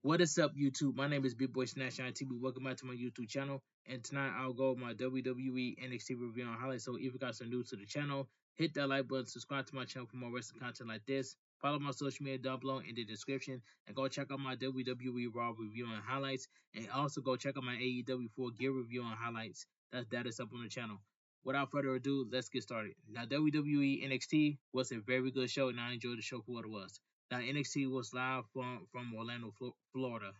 What is up, YouTube? My name is Bigboysnacksjonnytv. Welcome back to my YouTube channel. And tonight I'll go over my WWE NXT review on highlights. So if you guys are new to the channel, hit that like button, subscribe to my channel for more wrestling content like this. Follow my social media down below in the description, and go check out my WWE Raw review and highlights. And also go check out my AEW 4 Gear review and highlights. That is up on the channel. Without further ado, let's get started. Now, WWE NXT was a very good show, and I enjoyed the show for what it was. Now, NXT was live from Orlando, Florida.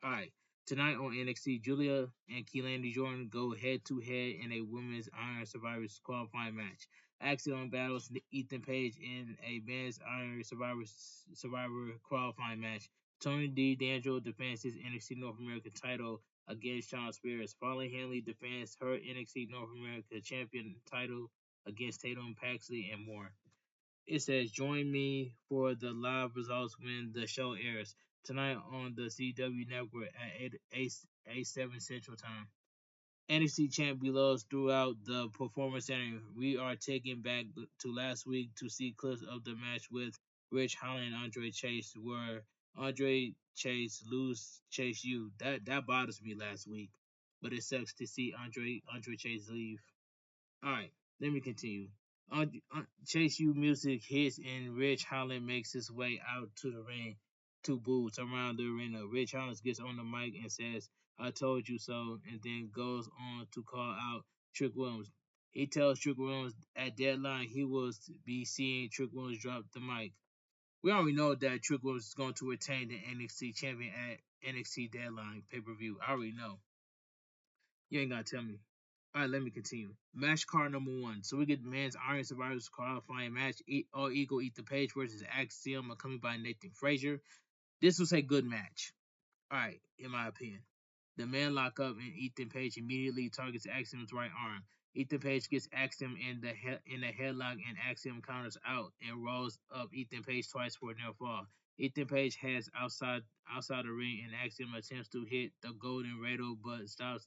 All right. Tonight on NXT, Julia and Keelan Jordan go head to head in a women's Iron Survivors qualifying match. Axiom battles Ethan Page in a men's Iron Survivor qualifying match. Tony D'Angelo defends his NXT North American title against Shawn Spears. Folloq Hanley defends her NXT North America champion title against Tatum Paxley, and more. It says, join me for the live results when the show airs tonight on the CW network at 8 7 Central Time. NXT champ below throughout the performance center. We are taking back to last week to see clips of the match with Rich Holland and Andre Chase, where Andre Chase lose Chase U. That bothers me last week, but it sucks to see Andre Chase leave. All right, let me continue. Chase U music hits and Rich Holland makes his way out to the ring to boots around the arena. Rich Holland gets on the mic and says, I told you so, and then goes on to call out Trick Williams. He tells Trick Williams at deadline he will be seeing Trick Williams drop the mic. We already know that Trick Williams is going to retain the NXT champion at NXT deadline pay-per-view. I already know. You ain't gotta tell me. Alright, let me continue. Match card number 1. So we get the men's Iron Survivors qualifying match. All Eagle Eat the Page versus Axiom, accompanied by Nathan Frazier. This was a good match. Alright, in my opinion. The men lock up and Ethan Page immediately targets Axiom's right arm. Ethan Page gets Axiom in the headlock, and Axiom counters out and rolls up Ethan Page twice for a near fall. Ethan Page heads outside the ring, and Axiom attempts to hit the Golden Rattle but stops,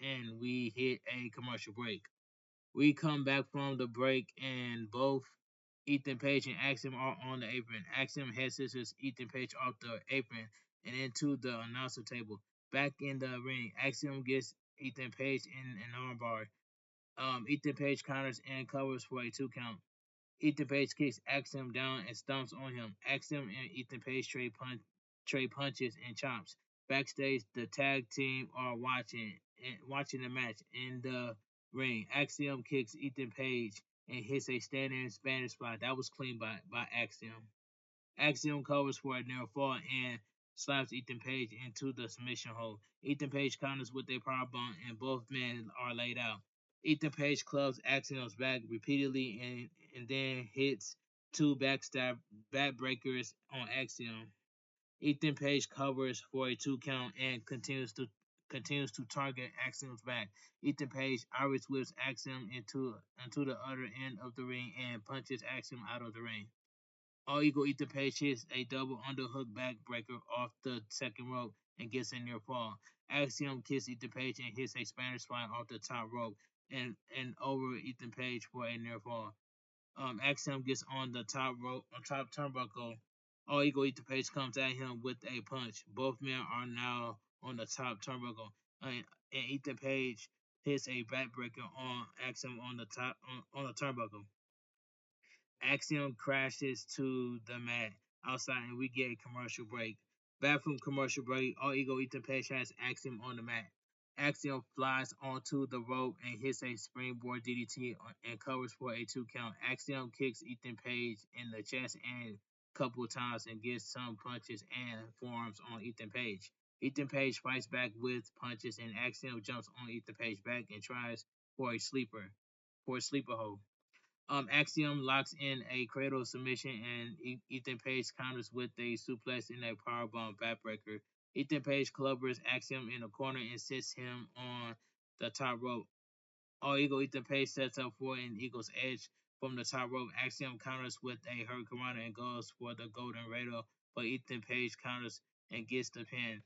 and we hit a commercial break. We come back from the break, and both Ethan Page and Axiom are on the apron. Axiom head scissors Ethan Page off the apron and into the announcer table. Back in the ring, Axiom gets Ethan Page in an armbar. Ethan Page counters and covers for a 2 count. Ethan Page kicks Axiom down and stomps on him. Axiom and Ethan Page trade punches and chops. Backstage, the tag team are watching the match in the ring. Axiom kicks Ethan Page and hits a standing Spanish spot. That was clean by Axiom. Axiom covers for a near fall and slaps Ethan Page into the submission hold. Ethan Page counters with a powerbomb, and both men are laid out. Ethan Page clubs Axiom's back repeatedly and then hits 2 backbreakers on Axiom. Ethan Page covers for a 2 count and continues to target Axiom's back. Ethan Page Irish whips Axiom into the other end of the ring and punches Axiom out of the ring. All Eagle Ethan Page hits a double underhook backbreaker off the second rope and gets a near fall. Axiom kicks Ethan Page and hits a Spanish fly off the top rope and over Ethan Page for a near fall. Axiom gets on the top rope, on top turnbuckle. All Eagle Ethan Page comes at him with a punch. Both men are now on the top turnbuckle, and Ethan Page hits a backbreaker on Axiom on the top on the turnbuckle. Axiom crashes to the mat outside, and we get a commercial break. Back from commercial break, All Ego Ethan Page has Axiom on the mat. Axiom flies onto the rope and hits a springboard DDT and covers for a 2 count. Axiom kicks Ethan Page in the chest and couple times and gets some punches and forearms on Ethan Page. Ethan Page fights back with punches, and Axiom jumps on Ethan Page back and tries for a sleeper hold. Axiom locks in a cradle submission, and Ethan Page counters with a suplex and a powerbomb backbreaker. Ethan Page clubbers Axiom in the corner and sits him on the top rope. All Eagle Ethan Page sets up for an Eagle's Edge from the top rope. Axiom counters with a Hurricanrana and goes for the Golden Radar, but Ethan Page counters and gets the pin.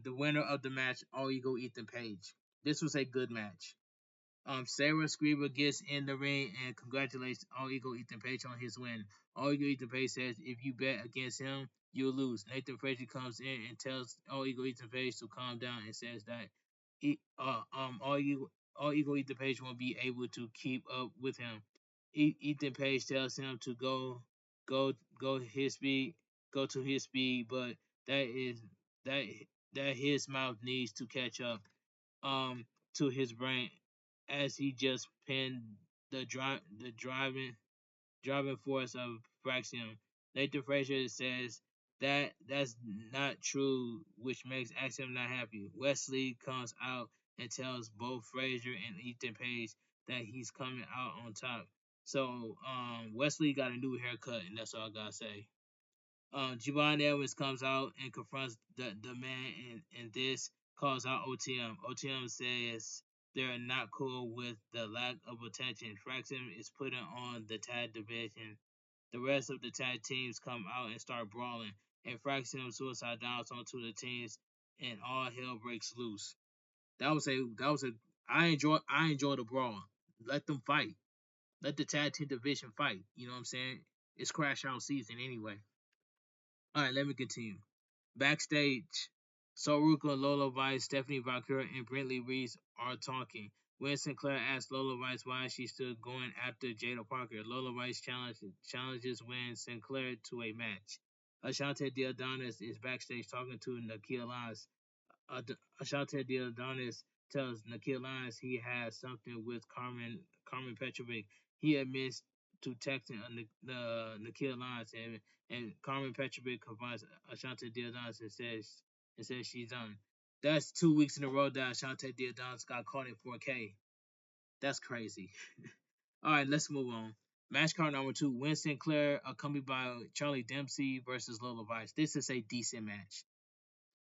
The winner of the match, All Eagle Ethan Page. This was a good match. Sarah Scriber gets in the ring and congratulates All Ego Ethan Page on his win. All Ego Ethan Page says if you bet against him, you'll lose. Nathan Frazier comes in and tells All Ego Ethan Page to calm down and says that All Ego Ethan Page won't be able to keep up with him. Ethan Page tells him to go his speed, go to his speed, but that is that that his mouth needs to catch up um to his brain as he just pinned the driving force of Fraxium. Nathan Frazier says that that's not true, which makes Axiom not happy. Wesley comes out and tells both Frazier and Ethan Page that he's coming out on top. So Wesley got a new haircut, and that's all I gotta say. Javon Edwards comes out and confronts the man, and this calls out OTM. OTM says they're not cool with the lack of attention. Fraxon is putting on the tag division. The rest of the tag teams come out and start brawling, and Fraxon suicide dives onto the teams, and all hell breaks loose. That was a I enjoy the brawl. Let them fight. Let the tag team division fight. You know what I'm saying? It's crash out season anyway. All right, let me continue. Backstage, Soruka, Lola Vice, Stephanie Valkyra, and Brentley Reese are talking. When Sinclair asks Lola Vice why she's still going after Jada Parker, Lola Vice challenges When Sinclair to a match. Ashante Diadonis is backstage talking to Nikhil Lyons. Ashante Diadonis tells Nikhil Lyons he has something with Carmen Petrovic. He admits to texting Nikhil Lyons, and Carmen Petrovic confronts Ashante Diadonis and says she's done. That's 2 weeks in a row that Ashante Diadonis got caught in 4K. That's crazy. All right, let's move on. Match card number 2: Winston Clare accompanied by Charlie Dempsey versus Lola Vice. This is a decent match.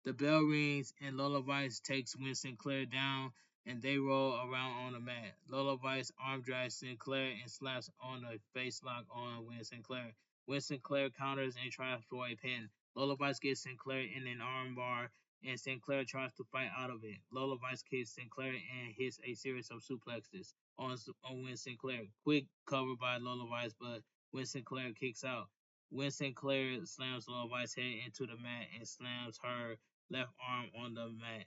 The bell rings and Lola Vice takes Win Sinclair down and they roll around on the mat. Lola Vice arm drags Sinclair and slaps on a face lock on Win Sinclair. Win Sinclair counters and tries for a pin. Lola Vice gets Sinclair in an arm bar and Sinclair tries to fight out of it. Lola Vice kicks Sinclair and hits a series of suplexes on Win Sinclair. Quick cover by Lola Vice, but Win Sinclair kicks out. Win Sinclair slams Lola Vice's head into the mat and slams her left arm on the mat.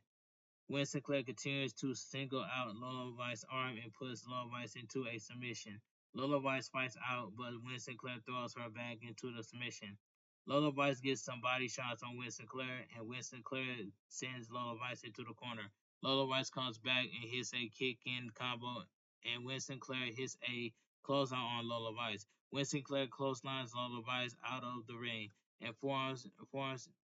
When Sinclair continues to single out Lola Vice's arm and puts Lola Vice into a submission. Lola Vice fights out, but When Sinclair throws her back into the submission. Lola Vice gets some body shots on When Sinclair, and When Sinclair sends Lola Vice into the corner. Lola Vice comes back and hits a kick in combo, and When Sinclair hits a clothesline on Lola Vice. When Sinclair clotheslines Lola Vice out of the ring and forms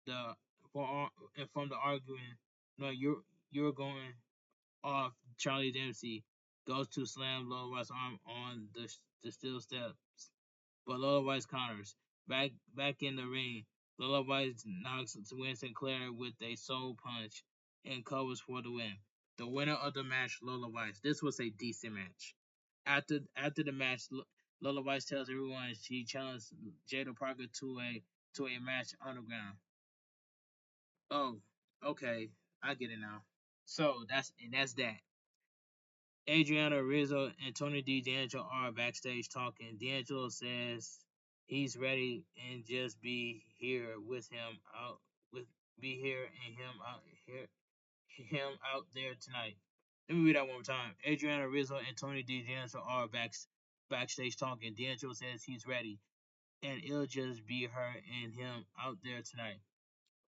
the for and from the argument, no, you're going off. Charlie Dempsey goes to slam Lola Vice's arm on the steel steps, but Lola Vice counters. Back in the ring, Lola Vice knocks Win Sinclair with a soul punch and covers for the win. The winner of the match, Lola Vice. This was a decent match. After the match, Lola Vice tells everyone she challenged Jada Parker to a match underground. Oh, okay, I get it now. So that's that. Adriana Rizzo and Tony D'Angelo are backstage talking. D'Angelo says he's ready and just be here with him out with be here and him out there tonight. Let me read that one more time. Adriana Rizzo and Tony D'Angelo are backstage talking. D'Angelo says he's ready and it'll just be her and him out there tonight.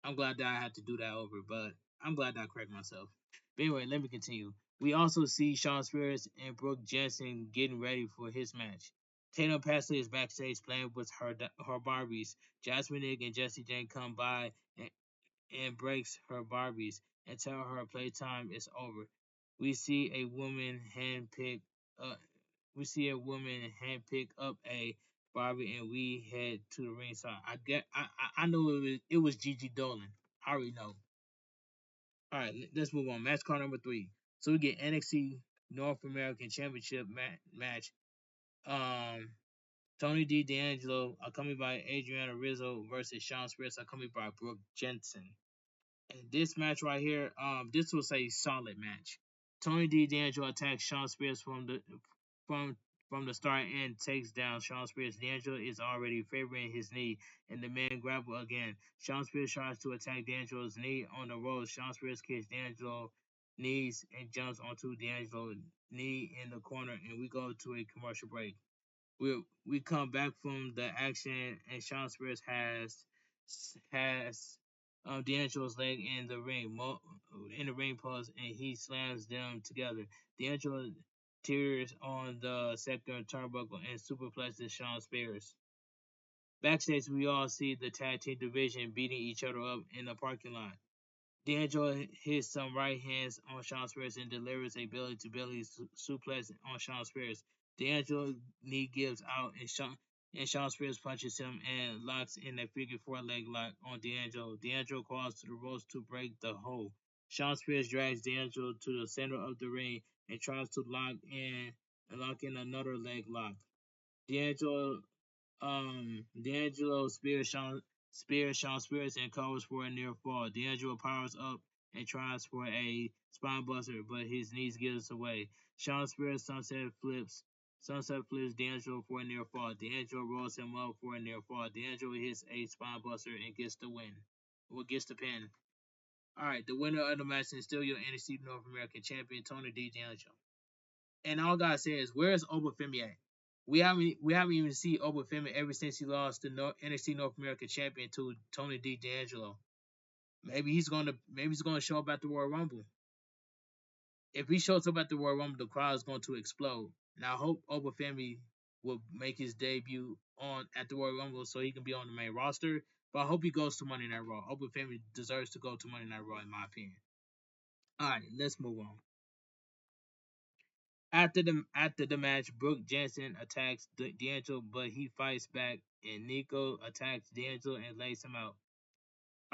I'm glad that I had to do that over, but I'm glad that I corrected myself. But anyway, let me continue. We also see Shawn Spears and Brooke Jensen getting ready for his match. Tatum Pasley is backstage playing with her Barbies. Jasmine Nick and Jesse Jane come by and breaks her Barbies and tell her playtime is over. We see a woman handpick uh, up a Barbie and we head to the ringside. I know it was GiGi Dolin. I already know. All right, let's move on. Match card number 3. So we get NXT North American Championship match. Um, Tony D'Angelo accompanied by Adriana Rizzo versus Shawn Spears accompanied by Brooke Jensen. And this match right here, this was a solid match. Tony D'Angelo attacks Shawn Spears from from the start and takes down Shawn Spears. D'Angelo is already favoring his knee, and the men grapple again. Shawn Spears tries to attack D'Angelo's knee on the ropes. Shawn Spears kicks D'Angelo knees and jumps onto D'Angelo's knee in the corner, and we go to a commercial break. We come back from the action, and Shawn Spears has D'Angelo's leg in the ring post, and he slams them together. D'Angelo tears on the second turnbuckle and superplexes Shawn Spears. Backstage, we all see the tag team division beating each other up in the parking lot. D'Angelo hits some right hands on Shawn Spears and delivers a belly to belly suplex on Shawn Spears. D'Angelo knee gives out and Shawn Spears punches him and locks in a figure four leg lock on D'Angelo. D'Angelo calls to the ropes to break the hold. Shawn Spears drags D'Angelo to the center of the ring and tries to lock in another leg lock. D'Angelo D'Angelo spears Shawn Spears and covers for a near fall. D'Angelo powers up and tries for a spine buster, but his knees gives away. Shawn Spears sunset flips D'Angelo for a near fall. D'Angelo rolls him up for a near fall. D'Angelo hits a spine buster and gets the win. Well, gets the pin. Alright, the winner of the match is still your NXT North American champion, Tony D'Angelo. And all I gotta say is, where's Obafemi at? We haven't even seen Obafemi ever since he lost the NXT North American champion to Tony D'Angelo. Maybe he's gonna show up at the Royal Rumble. If he shows up at the Royal Rumble, the crowd is going to explode. Now I hope Obafemi will make his debut at the Royal Rumble so he can be on the main roster. But I hope he goes to Monday Night Raw. Obafemi deserves to go to Monday Night Raw, in my opinion. Alright, let's move on. After the match, Brooke Jensen attacks D'Angelo, but he fights back, and Nico attacks D'Angelo and lays him out.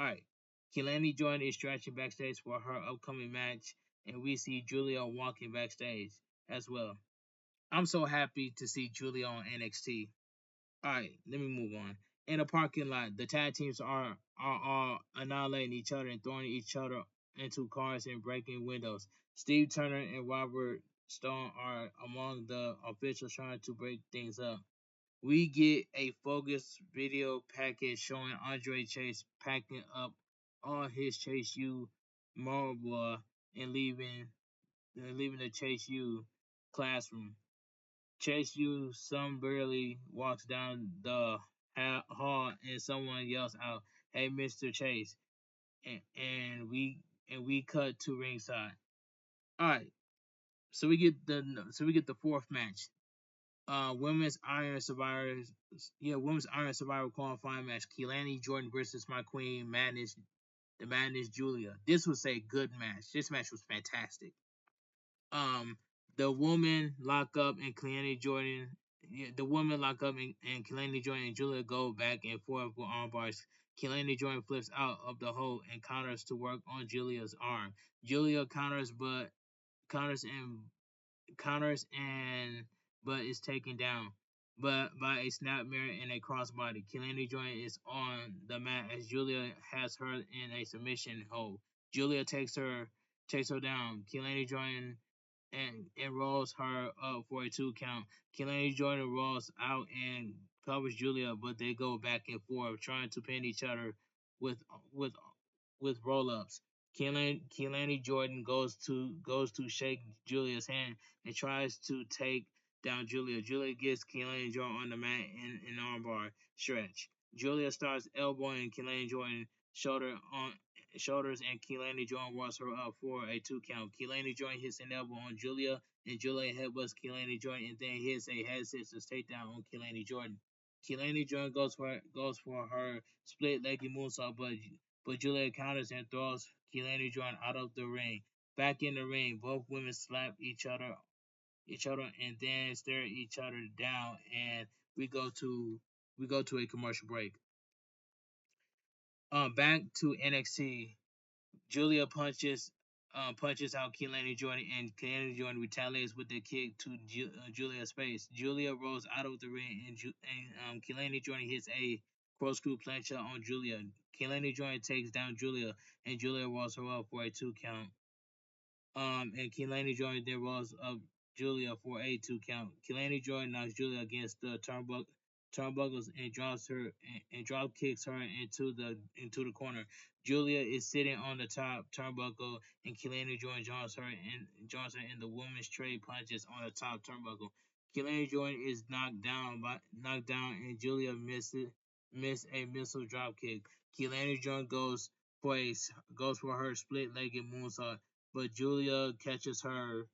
Alright, Kelani Jordan is stretching backstage for her upcoming match, and we see Julia walking backstage as well. I'm so happy to see Julia on NXT. Alright, let me move on. In the parking lot, the tag teams are all annihilating each other and throwing each other into cars and breaking windows. Steve Turner and Robert Stone are among the officials trying to break things up. We get a focus video package showing Andre Chase packing up all his Chase U memorabilia and leaving the Chase U classroom. Chase U somberly walks down the hall and someone yells out, "Hey, Mr. Chase!" And we cut to ringside. All right, so we get the fourth match. Women's Iron Survivor qualifying match. Kelani Jordan versus my queen Madness, the Madness Julia. This was a good match. This match was fantastic. The woman lock up and Kelani Jordan. Yeah, the woman lock up and Kelani Jordan and Julia go back and forth with arm bars. Kelani Jordan flips out of the hole and counters to work on Julia's arm. Julia counters and but is taken down by a snapmare and a crossbody. Kelani Jordan is on the mat as Julia has her in a submission hold. Julia takes her down. Kelani Jordan and rolls her up for a 2 count. Kelani Jordan rolls out and covers Julia, but they go back and forth trying to pin each other with with roll ups. Kelani Jordan goes to shake Julia's hand and tries to take down Julia. Julia gets Kelani Jordan on the mat in an armbar stretch. Julia starts elbowing Kelani Jordan shoulders and Kelani Jordan walks her up for a 2 count. Kelani Jordan hits an elbow on Julia and Julia headbutts Kelani Jordan and then hits a head scissors takedown on Kelani Jordan. Kelani Jordan goes for her split legged moonsault, but Julia counters and throws Kelani Jordan out of the ring. Back in the ring, both women slap each other and then stare each other down, and we go to a commercial break. Back to NXT. Julia punches out Kelani Jordan, and Kelani Jordan retaliates with a kick to Julia's face. Julia rolls out of the ring, and Kelani Jordan hits a corkscrew plancha on Julia. Kelani Jordan takes down Julia, and Julia rolls her up for a 2 count. And Kehlani Jordan then rolls up Julia for a 2 count. Kehlani Jordan knocks Julia against the turnbuckles and drop kicks her into the corner. Julia is sitting on the top turnbuckle, and Kehlani Jordan joins her in the women's trade punches on the top turnbuckle. Kehlani Jordan is knocked down, and Julia miss a missile drop kick. Kehlani Jordan goes for her split-legged moonsault, but Julia catches her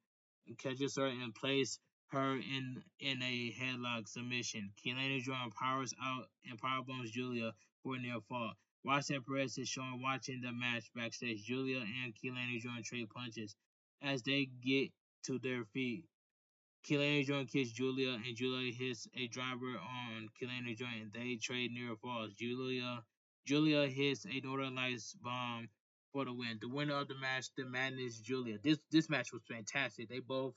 and places her in a headlock submission. Kehlani Jordan powers out and powerbombs Julia for a near fall. Roxanne Perez is shown watching the match backstage. Julia and Kehlani Jordan trade punches as they get to their feet. Kehlani Jordan kicks Julia, and Julia hits a driver on Kehlani Jordan. They trade near falls. Julia hits a Northern Lights bomb for the win. The winner of the match, the Madness Julia. This match was fantastic. They both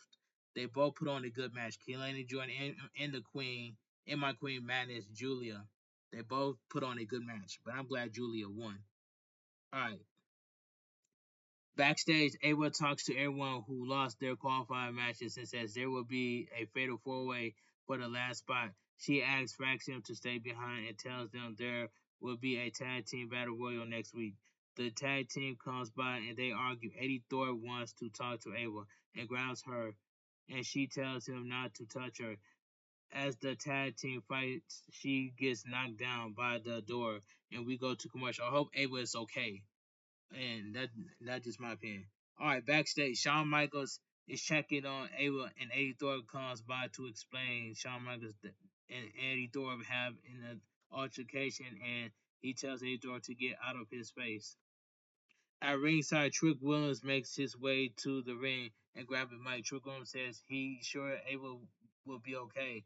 put on a good match. Kehlani Jordan and the Queen and my Queen Madness Julia. They both put on a good match, but I'm glad Julia won. All right. Backstage, Ava talks to everyone who lost their qualifying matches and says there will be a fatal four-way for the last spot. She asks Faxion to stay behind and tells them there will be a tag team battle royal next week. The tag team comes by and they argue. Eddie Thor wants to talk to Ava and grabs her, and she tells him not to touch her. As the tag team fights, she gets knocked down by the door, and we go to commercial. I hope Ava is okay, and that's just my opinion. All right, backstage, Shawn Michaels is checking on Ava, and Eddie Thorpe comes by to explain Shawn Michaels and Eddie Thorpe have an altercation, and he tells Eddie Thorpe to get out of his face. At ringside, Trick Williams makes his way to the ring and grabs a mic. Trick Williams says he's sure Ava will be okay,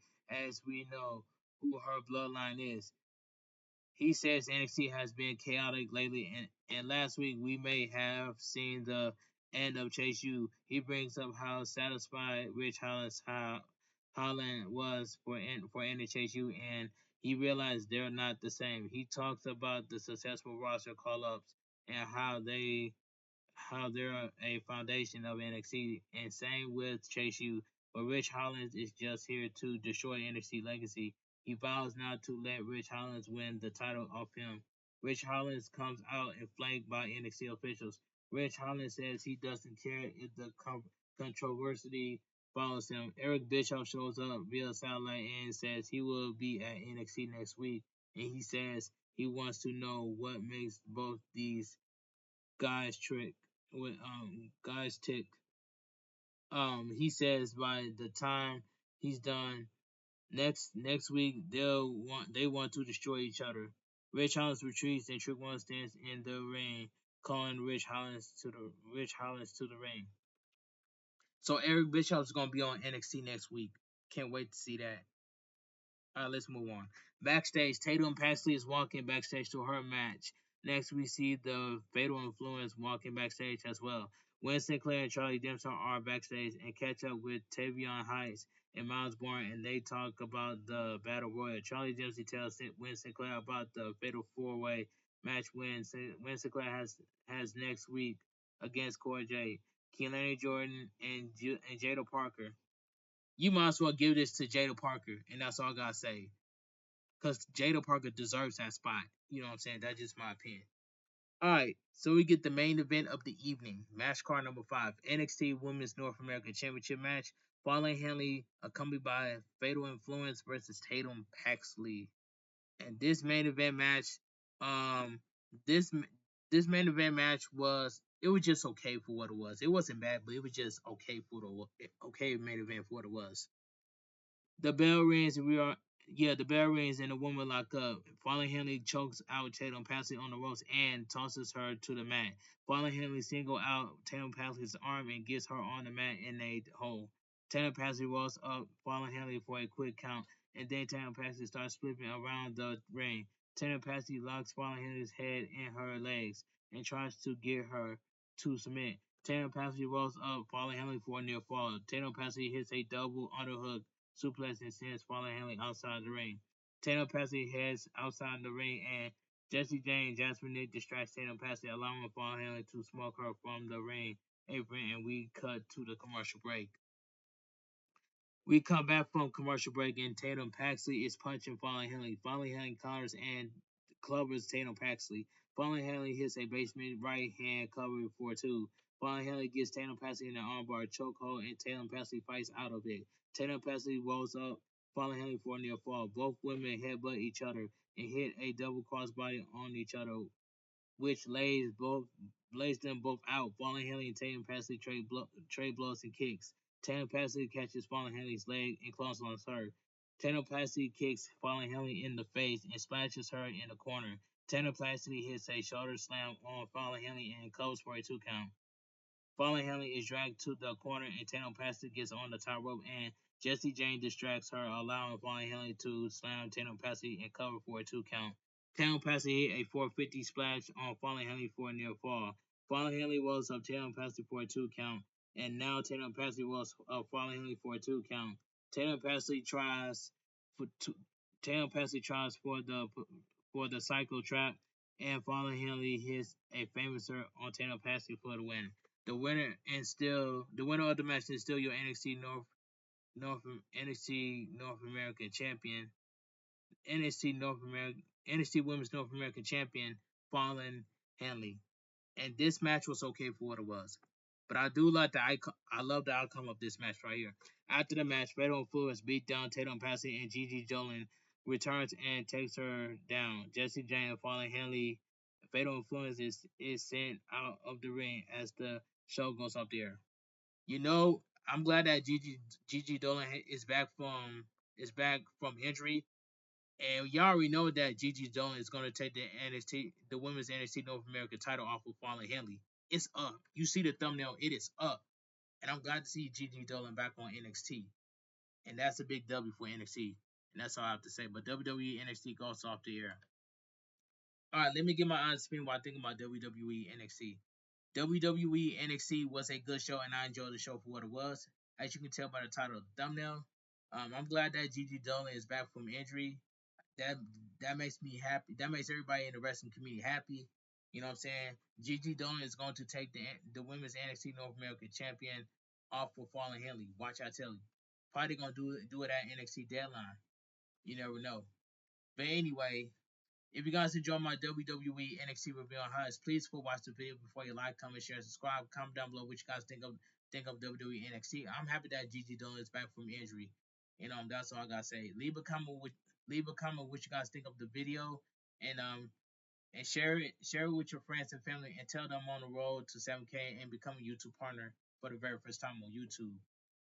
as we know who her bloodline is. He says NXT has been chaotic lately, and last week we may have seen the end of Chase U. He brings up how satisfied Rich Holland was for ending Chase U, and he realized they're not the same. He talks about the successful roster call-ups and how they're a foundation of NXT, and same with Chase U. But Rich Hollins is just here to destroy NXT legacy. He vows not to let Rich Hollins win the title off him. Rich Hollins comes out and flanked by NXT officials. Rich Hollins says he doesn't care if the controversy follows him. Eric Bischoff shows up via satellite and says he will be at NXT next week, and he says he wants to know what makes both these guys trick with guys tick. He says by the time he's done next week they want to destroy each other. Rich Hollins retreats and Trick One stands in the ring, calling Rich Hollins to the ring. So Eric Bischoff's gonna be on NXT next week. Can't wait to see that. All right, let's move on. Backstage, Tatum Paxley is walking backstage to her match. Next, we see the Fatal Influence walking backstage as well. Win Sinclair and Charlie Dempsey are backstage and catch up with Tavion Heights and Miles Bourne, and they talk about the Battle Royal. Charlie Dempsey tells Win Sinclair about the Fatal Four-Way match Win Sinclair has next week against Cora Jade, Kehlani Jordan, and Jada Parker. You might as well give this to Jada Parker, and that's all I gotta say. Because Jada Parker deserves that spot. You know what I'm saying? That's just my opinion. Alright, so we get the main event of the evening. Match card number 5. NXT Women's North American Championship match. Fallon Henley accompanied by Fatal Influence versus Tatum Paxley. And this main event match, this this main event match was just okay for what it was. It wasn't bad, but it was just okay for the okay main event for what it was. The bell rings and the bell rings and the woman lock up. Fallon Henley chokes out Tatum Paxley on the ropes and tosses her to the mat. Fallon Henley single out Tatum Paxley's arm and gets her on the mat in a hole. Tatum Paxley rolls up Fallon Henley for a quick count, and then Tatum Paxley starts flipping around the ring. Tatum Paxley locks Fallon Henley's head in her legs and tries to get her to submit. Tatum Paxley rolls up Fallon Henley for a near fall. Tatum Paxley hits a double underhook suplex and sends Fallon Henley outside the ring. Tatum Paxley heads outside the ring, and Jesse Jane and Jasmine Nick distracts Tatum Paxley, allowing Fallon Henley to smoke her from the ring apron, and we cut to the commercial break. We come back from commercial break, and Tatum Paxley is punching Fallen Henley. Fallen Henley counters and covers Tatum Paxley. Fallen Henley hits a basement right hand cover for two. Fallen Henley gets Tatum Paxley in the armbar chokehold, and Tatum Paxley fights out of it. Tatum Paxley rolls up Fallen Henley for a near fall. Both women headbutt each other and hit a double crossbody on each other, which lays them both out. Fallen Henley and Tatum Paxley trade blows and kicks. Tatum Paxley catches Fallen Henley's leg and clotheslines her. Tatum Paxley kicks Fallen Henley in the face and splashes her in the corner. Tatum Paxley hits a shoulder slam on Fallen Henley and covers for a 2 count. Fallen Henley is dragged to the corner, and Tatum Paxley gets on the top rope, and Jessie Jane distracts her, allowing Fallen Henley to slam Tatum Paxley and cover for a 2 count. Tatum Paxley hit a 450 splash on Fallen Henley for a near fall. Fallen Henley rolls up Tatum Paxley for a 2 count, and now Tatum Paxley rolls up Fallen Henley for a 2 count. Tatum Paxley tries for two, Tatum Paxley tries for the psycho trap, and Fallen Henley hits a famouser on Tatum Paxley for the win. The winner of the match is still your NXT North American champion, NXT Women's North American champion, Fallen Henley. And this match was okay for what it was. But I love the outcome of this match right here. After the match, Fatal Influence beat down Tatum Paxley, and GiGi Dolin returns and takes her down. Jessie Jane and Fallen Henley, Fatal Influence is sent out of the ring as the show goes off the air. I'm glad that GiGi Dolin is back from injury, and y'all already know that GiGi Dolin is going to take the women's NXT North American title off of Fallen Henley. It's up. You see the thumbnail, it is up, and I'm glad to see GiGi Dolin back on NXT, and that's a big W for NXT, and that's all I have to say. But WWE NXT goes off the air. All right, let me get my honest opinion what I think about WWE NXT. WWE NXT was a good show, and I enjoyed the show for what it was. As you can tell by the title of the thumbnail, I'm glad that GiGi Dolin is back from injury. That makes me happy. That makes everybody in the wrestling community happy. You know what I'm saying? GiGi Dolin is going to take the women's NXT North American champion off for Fallen Henley. Watch, I tell you. Probably gonna do it at NXT Deadline. You never know. But anyway, if you guys enjoy my WWE NXT review on highlights, please watch the video before you like, comment, share, and subscribe. Comment down below what you guys think of WWE NXT. I'm happy that GiGi Dolin is back from injury. That's all I gotta say. Leave a comment what you guys think of the video, and share it with your friends and family, and tell them I'm on the road to 7K and become a YouTube partner for the very first time on YouTube.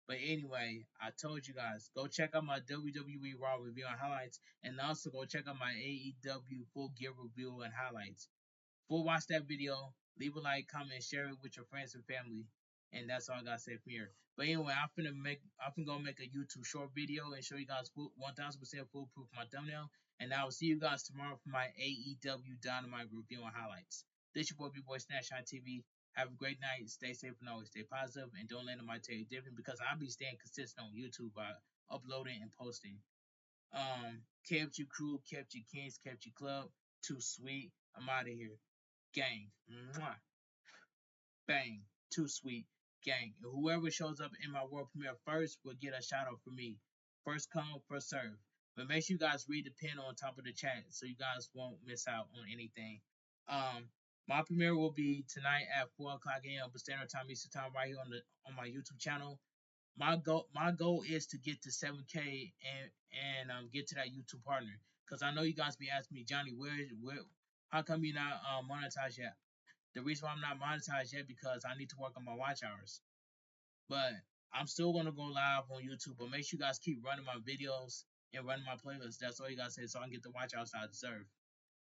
But anyway, I told you guys, go check out my WWE Raw review and highlights, and also go check out my AEW Full Gear review and highlights. Watch that video, leave a like, comment, share it with your friends and family, and that's all I gotta say from here. But anyway, I'm finna go make a YouTube short video and show you guys 1000% foolproof my thumbnail, and I will see you guys tomorrow for my AEW Dynamite review and highlights. This your boy Bigboysnacksjonnytv. Have a great night, stay safe, and always stay positive, and don't let nobody tell you different, because I'll be staying consistent on YouTube by uploading and posting. Kept you crew, kept you kings, kept you club. Too sweet. I'm out of here. Gang. Mwah. Bang. Too sweet. Gang. And whoever shows up in my world premiere first will get a shout out from me. First come, first serve. But make sure you guys read the pin on top of the chat so you guys won't miss out on anything. My premiere will be tonight at 4 o'clock a.m. Standard Time, Eastern Time, right here on my YouTube channel. My goal is to get to 7K and get to that YouTube partner. Cause I know you guys be asking me, Johnny, how come you're not monetized yet? The reason why I'm not monetized yet because I need to work on my watch hours. But I'm still gonna go live on YouTube. But make sure you guys keep running my videos and running my playlists. That's all you guys say, so I can get the watch hours I deserve.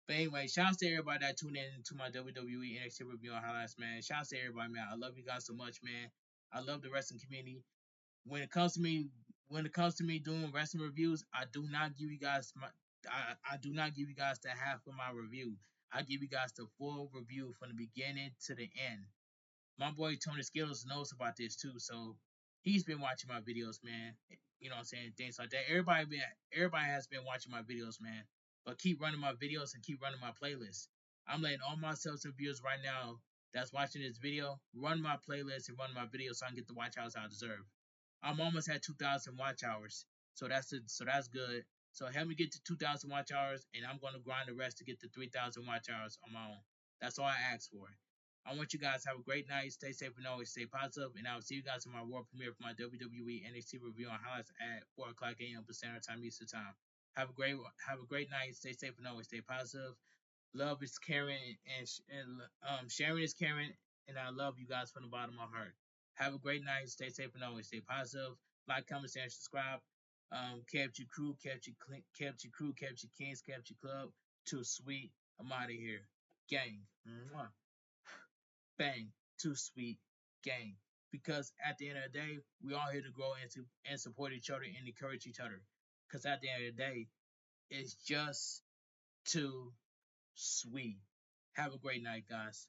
But anyway, shout out to everybody that tuned in to my WWE NXT review and highlights, man. Shout out to everybody, man. I love you guys so much, man. I love the wrestling community. When it comes to me doing wrestling reviews, I do not give you guys the half of my review. I give you guys the full review from the beginning to the end. My boy Tony Skittles knows about this too, so he's been watching my videos, man. You know what I'm saying? Things like that. Everybody has been watching my videos, man. But keep running my videos and keep running my playlists. I'm letting all my subs and viewers right now that's watching this video, run my playlist and run my video so I can get the watch hours I deserve. I'm almost at 2,000 watch hours, so that's it. So that's good. So help me get to 2,000 watch hours, and I'm gonna grind the rest to get to 3,000 watch hours on my own. That's all I ask for. I want you guys to have a great night. Stay safe and always stay positive. And I will see you guys in my world premiere for my WWE NXT review on highlights at 4 o'clock a.m. Pacific Time Eastern Time. Have a great night. Stay safe and always stay positive. Love is caring, and sharing is caring, and I love you guys from the bottom of my heart. Have a great night. Stay safe and always stay positive. Like, comment, share, and subscribe. Kept your crew, kept your crew, kept your kings, kept your club. Too sweet. I'm out of here. Gang. Mwah. Bang. Too sweet. Gang. Because at the end of the day, we all here to grow and support each other and encourage each other. Because at the end of the day, it's just too sweet. Have a great night, guys.